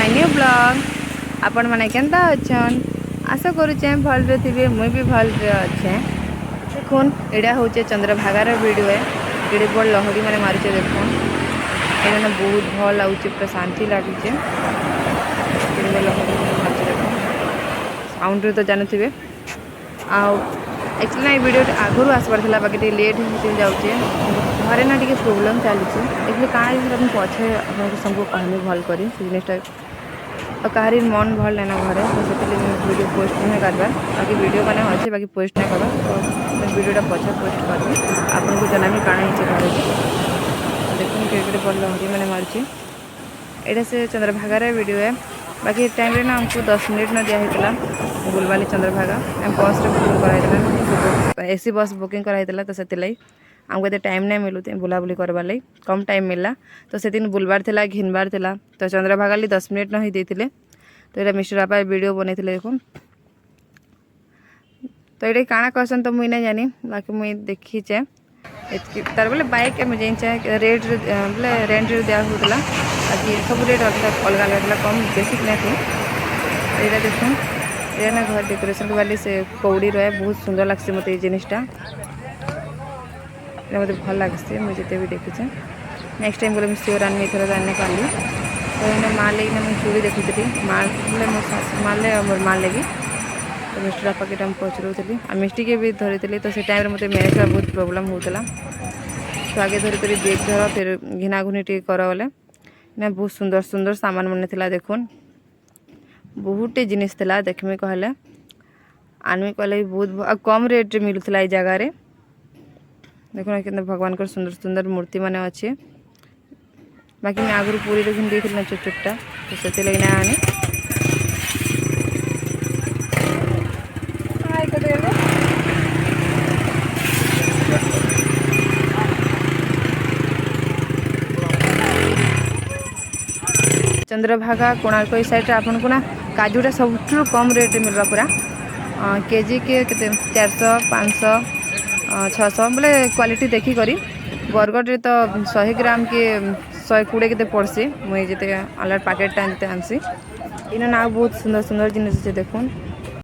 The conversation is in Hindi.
My new blog. आपण मैंने केंता अच्छन आशा करुचे भलरे थे मुई भी भलरे अच्छे। देखुन एटा हूँ चंद्रभागार वीडियो है। एडे बड़ लहड़ी मैंने मारुचे देखुन एने बहुत भल लगुचे पूरा शांति लगुचे। लहड़ी मैंने मारुचे देखुन साउंड तो जानते एक्चुअली ना ये वीडियो आगुरी आसबार था बाकी लेट हो जाऊे घरे ना टे प्रोब्लेम चली एक्चुअली कहाँ मुझे पछे आपको सबको कहमी भल करी से जिनटा और कहारी मन भल ना घरे तो से वीडियो पोस्ट नहीं करबार बाकी वीडियो मैंने अच्छे बाकी पोस्ट नहीं करवा तो वीडियोटा पछे पोस्ट करबी आपन को जनामी काଣା हिचे घरे देखुन केड़े बड़ लहरी मैंने मारुची। एटा से चंद्रभागार वीडियो है बाकी टाइम ना हमको 10 मिनट न दिया बुलवाली चंद्रभागा बस रे बुकिंग कराइला एसी बस बुकिंग कराइला तो से आमको ये टाइम नहीं मिलू बुलाबुली करवार लगी कम टाइम मिलला तो से दिन बुलबार थिला घिनबार थिला तो चंद्रभागा 10 मिनट न ही देते तो ये मिस्टर आपा वीडियो बनई देखो तो ये काଣା कहसन तो मुई नहीं जानी बाकी मुई देखीचे तार बोले बाइक एम जाइए रेट बोले रेंट दिया होता बाकी सब रेट अलग अलग कम बेसिक नहीं थी। ये देखो ये ना घर डेकोरेशन वाली से कौड़ी रहे बहुत सुंदर लगसे मत ये जिनटा मत भल लगसे मुझे जिते भी देखीचे नेक्स्ट टाइम बोले सियोर आनी थर आने पाली तो इन्हें माँ लगी मुझे चूड़ी देखी थी माँ बोले मो माले मोर माँ लगी तो मिस्टर आपा के पचरूली आ मिस्टी के भी धरी तो से टाइम मत मैनेज का बहुत प्रोब्लेम होता तो आगे धरी बेग धर फिर घिना घुनी टे कर बोले ना बहुत सुंदर सुंदर सामान मन था देखुन बहुटे जिनिस थिला देखमी कहले आनमी कहले बहुत कम रेट मिलूला ये जगार देखो कि भगवान का सुंदर सुंदर मूर्ति माने अच्छे बाकी मैं आगुरी पूरी देखिन देख ना चुपटा तो से लगे ना आने चंद्रभागा कोणार्क साइड आपन को ना काजूटा सब कम रेट मिलवा पूरा केजी के 400 500 600 बोले क्वालिटी देखी करी बरगढ़ रे तो 100 ग्राम के 120 के पड़सी मुझे जिते अलग पैकेट टाइम जिते आनसी इन ना बहुत सुंदर सुंदर जिनिस देखुन